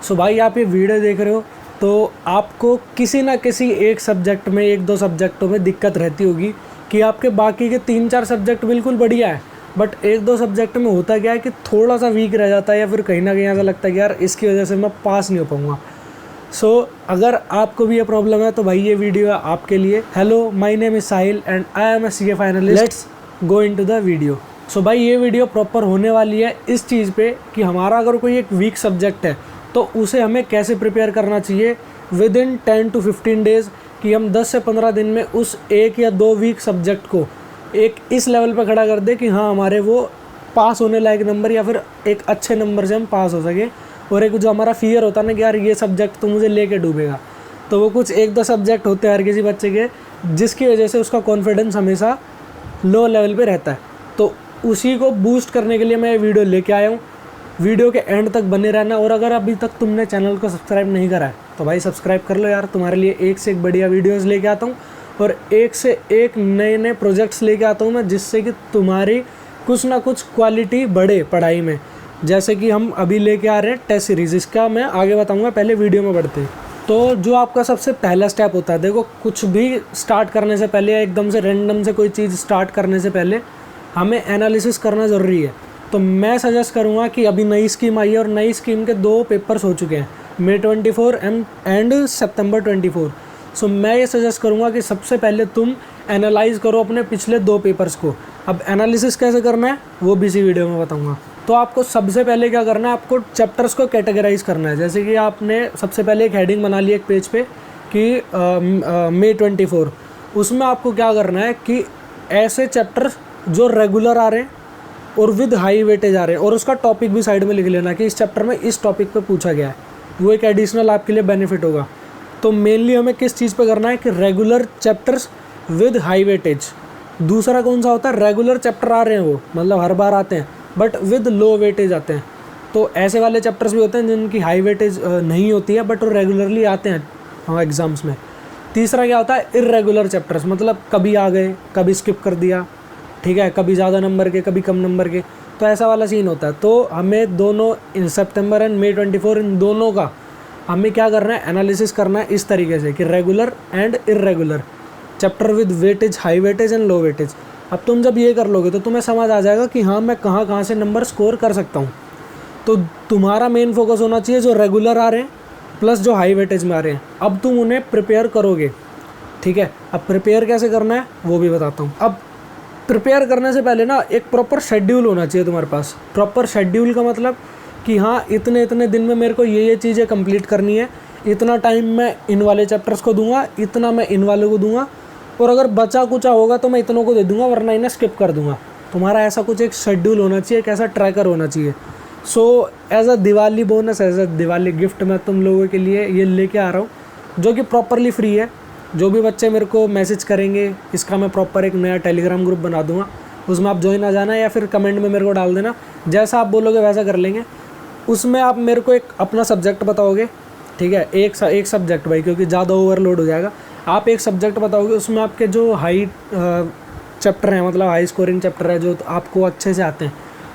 सो भाई आप ये वीडियो देख रहे हो तो आपको किसी ना किसी एक सब्जेक्ट में, एक दो सब्जेक्टों में दिक्कत रहती होगी कि आपके बाकी के 3-4 सब्जेक्ट बिल्कुल बढ़िया है, बट एक दो सब्जेक्ट में होता क्या है कि थोड़ा सा वीक रह जाता है या फिर कहीं ना कहीं ऐसा लगता है कि यार इसकी वजह से मैं पास नहीं हो पाऊँगा। सो अगर आपको भी ये प्रॉब्लम है तो भाई ये वीडियो है आपके लिए। Hello, my name is Sahil and I am a CA finalist. Let's go into the video. So भाई ये वीडियो प्रॉपर होने वाली है इस चीज़ पे कि हमारा अगर कोई एक वीक सब्जेक्ट है तो उसे हमें कैसे प्रिपेयर करना चाहिए विद इन 10 to 15 डेज़, कि हम 10 से 15 दिन में उस एक या दो वीक सब्जेक्ट को एक इस लेवल पर खड़ा कर दे कि हाँ हमारे वो पास होने लायक नंबर या फिर एक अच्छे नंबर से हम पास हो सके। और एक जो हमारा फियर होता है ना कि यार ये सब्जेक्ट तो मुझे लेके डूबेगा, तो वो कुछ एक दो सब्जेक्ट होते हैं हर किसी बच्चे के जिसकी वजह से उसका कॉन्फिडेंस हमेशा लो लेवल पे रहता है। तो उसी को बूस्ट करने के लिए मैं ये वीडियो लेके आया हूँ। वीडियो के एंड तक बने रहना, और अगर अभी तक तुमने चैनल को सब्सक्राइब नहीं करा है तो भाई सब्सक्राइब कर लो यार। तुम्हारे लिए एक से एक बढ़िया वीडियोस लेके आता हूँ और एक से एक नए नए प्रोजेक्ट्स लेके आता हूँ मैं, जिससे कि तुम्हारी कुछ ना कुछ क्वालिटी बढ़े पढ़ाई में। जैसे कि हम अभी लेके आ रहे हैं टेस्ट सीरीज़, इसका मैं आगे बताऊँगा, पहले वीडियो में बढ़ते हैं। तो जो आपका सबसे पहला स्टेप होता है, देखो कुछ भी स्टार्ट करने से पहले या एकदम से रैंडम से कोई चीज़ स्टार्ट करने से पहले हमें एनालिसिस करना ज़रूरी है। तो मैं सजेस्ट करूँगा कि अभी नई स्कीम आई है और नई स्कीम के 2 पेपर्स हो चुके हैं, मई 24 एंड सितंबर 24। सो मैं ये सजेस्ट करूँगा कि सबसे पहले तुम एनालाइज करो अपने पिछले 2 पेपर्स को। अब एनालिसिस कैसे करना है वो भी इसी वीडियो में बताऊँगा। तो आपको सबसे पहले क्या करना है, आपको चैप्टर्स को कैटेगराइज करना है। जैसे कि आपने सबसे पहले एक हेडिंग बना ली एक पेज पे कि मई 24, उसमें आपको क्या करना है कि ऐसे चैप्टर्स जो रेगुलर आ रहे हैं और विद हाई वेटेज आ रहे हैं, और उसका टॉपिक भी साइड में लिख लेना कि इस चैप्टर में इस टॉपिक पे पूछा गया है, वो एक एडिशनल आपके लिए बेनिफिट होगा। तो मेनली हमें किस चीज़ पे करना है कि regular chapters with high weightage. दूसरा कौन सा होता है, रेगुलर चैप्टर आ रहे हैं वो मतलब हर बार आते हैं बट विद लो वेटेज आते हैं। तो ऐसे वाले चैप्टर्स भी होते हैं जिनकी हाई वेटेज नहीं होती है बट वो रेगुलरली आते हैं हाँ एग्ज़ाम्स में। तीसरा क्या होता है, इर्रेगुलर चैप्टर्स, मतलब कभी आ गए कभी स्किप कर दिया, ठीक है, कभी ज़्यादा नंबर के कभी कम नंबर के, तो ऐसा वाला सीन होता है। तो हमें दोनों इन सितंबर एंड मई 24 इन दोनों का हमें क्या करना है, एनालिसिस करना है इस तरीके से कि regular and irregular chapter with weightage, high weightage and low weightage. अब तुम जब ये कर लोगे तो तुम्हें समझ आ जाएगा कि हाँ मैं कहाँ कहाँ से नंबर स्कोर कर सकता हूँ। तो तुम्हारा मेन फोकस होना चाहिए जो रेगुलर आ रहे हैं प्लस जो हाई वेटेज में आ रहे हैं। अब तुम उन्हें प्रिपेयर करोगे, ठीक है। अब प्रिपेयर कैसे करना है वो भी बताता हूँ। अब प्रिपेयर करने से पहले ना एक प्रॉपर शेड्यूल होना चाहिए तुम्हारे पास। प्रॉपर शेड्यूल का मतलब कि हाँ इतने इतने दिन में मेरे को ये चीज़ें कंप्लीट करनी है, इतना टाइम मैं इन वाले चैप्टर्स को दूंगा, इतना मैं इन वालों को दूंगा, और अगर बचा कुचा होगा तो मैं इतनों को दे दूंगा वरना इन्हें स्किप कर दूंगा। तुम्हारा ऐसा कुछ एक शेड्यूल होना चाहिए, एक ऐसा ट्रैकर होना चाहिए। So as a Diwali bonus, as a Diwali gift मैं तुम लोगों के लिए ये लेके आ रहा हूँ जो कि प्रॉपरली फ्री है। जो भी बच्चे मेरे को मैसेज करेंगे इसका मैं प्रॉपर एक नया टेलीग्राम ग्रुप बना दूंगा, उसमें आप ज्वाइन आ जाना या फिर कमेंट में मेरे को डाल देना, जैसा आप बोलोगे वैसा कर लेंगे। उसमें आप मेरे को एक अपना सब्जेक्ट बताओगे, ठीक है, एक सब्जेक्ट भाई, क्योंकि ज़्यादा ओवरलोड हो जाएगा। आप एक सब्जेक्ट बताओगे, उसमें आपके जो हाई चैप्टर हैं, मतलब हाई स्कोरिंग चैप्टर है जो आपको अच्छे से आते हैं,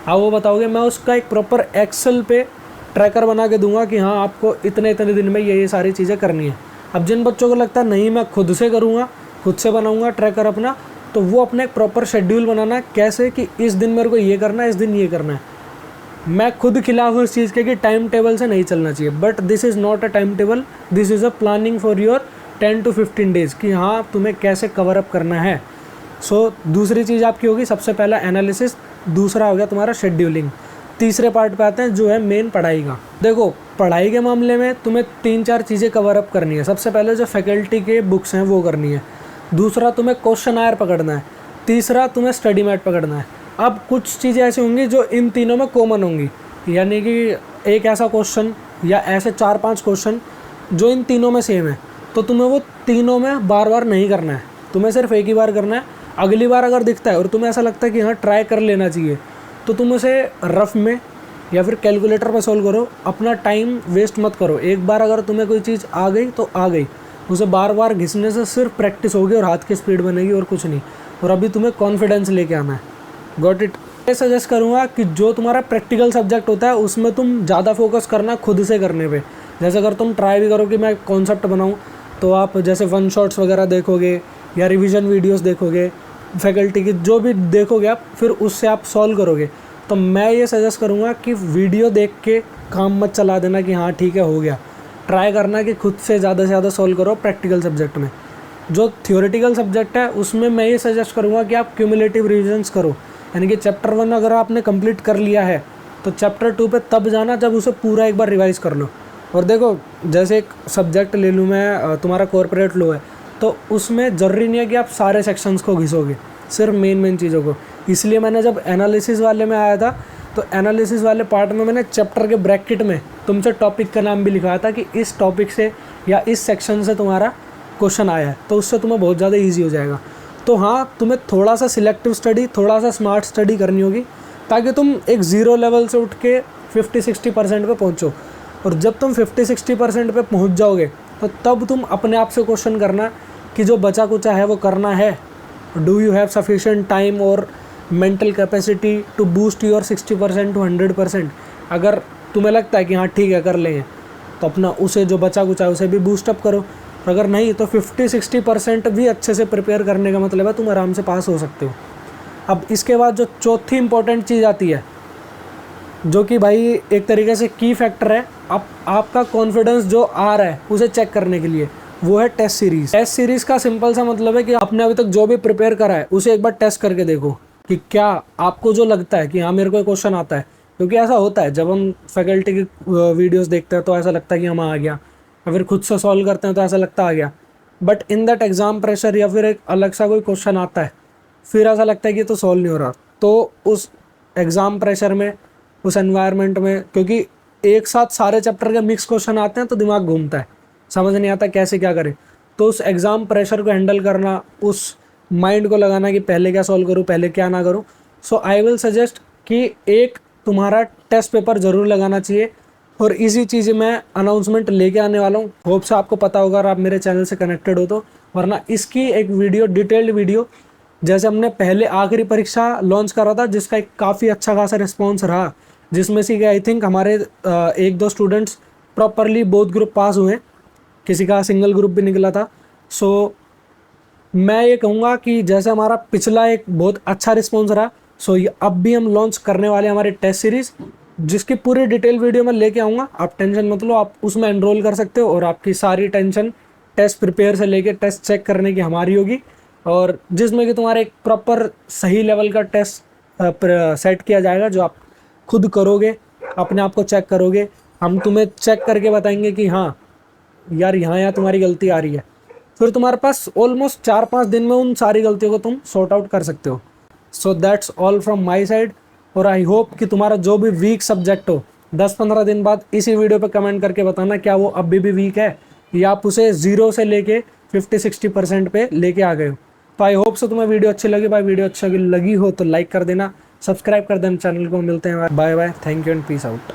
आप वो बताओगे। मैं उसका एक प्रॉपर एक्सेल पे ट्रैकर बना के दूंगा कि हाँ आपको इतने इतने दिन में ये सारी चीज़ें करनी है। अब जिन बच्चों को लगता है नहीं मैं खुद से करूँगा, खुद से बनाऊँगा ट्रैकर अपना, तो वो अपना एक प्रॉपर शेड्यूल बनाना है कैसे कि इस दिन मेरे को ये करना है, इस दिन ये करना है। मैं खुद खिलाफ हूँ इस चीज़ के कि टाइम टेबल से नहीं चलना चाहिए, but this is not a time table, this is a planning for your 10 to 15 days कि हाँ तुम्हें कैसे कवर अप करना है। सो दूसरी चीज़ आपकी होगी सबसे पहला एनालिसिस, दूसरा हो गया तुम्हारा शेड्यूलिंग। तीसरे पार्ट पे आते हैं जो है मेन पढ़ाई का। देखो पढ़ाई के मामले में तुम्हें 3-4 चीज़ें कवर अप करनी है। सबसे पहले जो फैकल्टी के बुक्स हैं वो करनी है, दूसरा तुम्हें क्वेश्चन आयर पकड़ना है, तीसरा तुम्हें स्टडी मैट पकड़ना है। अब कुछ चीज़ें ऐसी होंगी जो इन तीनों में कॉमन होंगी, यानी कि एक ऐसा क्वेश्चन या ऐसे 4-5 क्वेश्चन जो इन तीनों में सेम है, तो तुम्हें वो तीनों में बार बार नहीं करना है, तुम्हें सिर्फ एक ही बार करना है। अगली बार अगर दिखता है और तुम्हें ऐसा लगता है कि हाँ ट्राई कर लेना चाहिए, तो तुम उसे रफ में या फिर कैलकुलेटर पर सॉल्व करो। अपना टाइम वेस्ट मत करो। एक बार अगर तुम्हें कोई चीज़ आ गई तो आ गई, उसे बार बार घिसने से सिर्फ प्रैक्टिस होगी और हाथ की स्पीड बनेगी और कुछ नहीं। और अभी तुम्हें कॉन्फिडेंस लेके आना है। Got it. मैं सजेस्ट करूँगा कि जो तुम्हारा प्रैक्टिकल सब्जेक्ट होता है उसमें तुम ज़्यादा फोकस करना खुद से करने पे। जैसे अगर तुम ट्राई भी करो कि मैं कॉन्सेप्ट बनाऊँ, तो आप जैसे वन शॉट्स वगैरह देखोगे या रिवीजन वीडियोस देखोगे, फैकल्टी की जो भी देखोगे आप, फिर उससे आप सॉल्व करोगे। तो मैं ये सजेस्ट करूँगा कि वीडियो देख के काम मत चला देना कि हाँ ठीक है हो गया। ट्राई करना कि खुद से ज़्यादा सॉल्व करो प्रैक्टिकल सब्जेक्ट में। जो थियोरेटिकल सब्जेक्ट है उसमें मैं ये सजेस्ट करूँगा कि आप क्यूमुलेटिव रिविजन्स करो, यानी कि चैप्टर 1 अगर आपने कंप्लीट कर लिया है तो चैप्टर 2 पे तब जाना जब उसे पूरा एक बार रिवाइज़ कर लो। और देखो, जैसे एक सब्जेक्ट ले लूँ मैं, तुम्हारा कॉर्पोरेट लॉ है, तो उसमें ज़रूरी नहीं है कि आप सारे सेक्शंस को घिसोगे, सिर्फ मेन चीज़ों को। इसलिए मैंने जब एनालिसिस वाले में आया था, तो एनालिसिस वाले पार्ट में मैंने चैप्टर के ब्रैकेट में तुमसे टॉपिक का नाम भी लिखा था कि इस टॉपिक से या इस सेक्शन से तुम्हारा क्वेश्चन आया है, तो उससे तुम्हें बहुत ज़्यादा ईजी हो जाएगा। तो हाँ, तुम्हें थोड़ा सा सिलेक्टिव स्टडी, थोड़ा सा स्मार्ट स्टडी करनी होगी, ताकि तुम एक ज़ीरो लेवल से उठ के 50-60% पे पहुँचो। और जब तुम 50-60% पे पहुँच जाओगे, तो तब तुम अपने आप से क्वेश्चन करना कि जो बचा कुचा है वो करना है। Do you have sufficient time और mental capacity to boost your 60% to 100%। अगर तुम्हें लगता है कि हाँ ठीक है कर लेंगे, तो अपना उसे जो बचा कुचा है उसे भी बूस्टअप करो। और अगर नहीं तो 50-60% भी अच्छे से प्रिपेयर करने का मतलब है तुम आराम से पास हो सकते हो। अब इसके बाद जो चौथी इंपॉर्टेंट चीज़ आती है, जो कि भाई एक तरीके से की फैक्टर है आपका कॉन्फिडेंस जो आ रहा है उसे चेक करने के लिए, वो है टेस्ट सीरीज़। टेस्ट सीरीज़ का सिंपल सा मतलब है कि आपने अभी तक जो भी प्रिपेयर करा है उसे एक बार टेस्ट करके देखो कि क्या आपको जो लगता है कि हाँ मेरे को क्वेश्चन आता है। क्योंकि ऐसा होता है, जब हम फैकल्टी की वीडियोस देखते हैं तो ऐसा लगता है कि हम आ गया, या फिर खुद से सॉल्व करते हैं तो ऐसा लगता आ गया। But in that exam pressure या फिर एक अलग सा कोई क्वेश्चन आता है, फिर ऐसा लगता है कि तो सॉल्व नहीं हो रहा। तो उस एग्ज़ाम प्रेशर में, उस एनवायरनमेंट में, क्योंकि एक साथ सारे चैप्टर के मिक्स क्वेश्चन आते हैं तो दिमाग घूमता है, समझ नहीं आता कैसे क्या करें। तो उस एग्ज़ाम प्रेशर को हैंडल करना, उस माइंड को लगाना कि पहले क्या सॉल्व करूँ, पहले क्या ना करूँ। सो आई विल सजेस्ट कि एक तुम्हारा टेस्ट पेपर ज़रूर लगाना चाहिए। और इसी चीज़ मैं अनाउंसमेंट लेके आने वाला हूँ, होप से आपको पता होगा अगर आप मेरे चैनल से कनेक्टेड हो तो। वरना इसकी एक वीडियो, डिटेल्ड वीडियो, जैसे हमने पहले आखिरी परीक्षा लॉन्च करा था जिसका एक काफ़ी अच्छा खासा रिस्पॉन्स रहा, जिसमें से आई थिंक हमारे 1-2 स्टूडेंट्स प्रॉपरली बोथ ग्रुप पास हुए, किसी का सिंगल ग्रुप भी निकला था। सो मैं ये कहूँगा कि जैसे हमारा पिछला एक बहुत अच्छा रिस्पॉन्स रहा, सो ये अब भी हम लॉन्च करने वाले हमारे टेस्ट सीरीज़, जिसकी पूरी डिटेल वीडियो मैं लेके आऊँगा। आप टेंशन मत लो, आप उसमें एनरोल कर सकते हो और आपकी सारी टेंशन टेस्ट प्रिपेयर से लेके टेस्ट चेक करने की हमारी होगी। और जिसमें कि तुम्हारा एक प्रॉपर सही लेवल का टेस्ट सेट किया जाएगा, जो आप खुद करोगे, अपने आप को चेक करोगे। हम तुम्हें चेक करके बताएंगे कि हाँ यार यहाँ तुम्हारी गलती आ रही है, फिर तुम्हारे पास ऑलमोस्ट 4-5 दिन में उन सारी गलतियों को तुम सॉर्ट आउट कर सकते हो। So that's all from my side. और आई होप कि तुम्हारा जो भी वीक सब्जेक्ट हो, 10-15 दिन बाद इसी वीडियो पे कमेंट करके बताना क्या वो अभी भी वीक है या आप उसे 0 से लेके 50-60% पे लेके आ गए हो। तो आई होप से तुम्हें वीडियो अच्छी लगी। भाई वीडियो अच्छी लगी हो तो लाइक कर देना, सब्सक्राइब कर देना चैनल को। मिलते हैं, bye bye, thank you and peace out.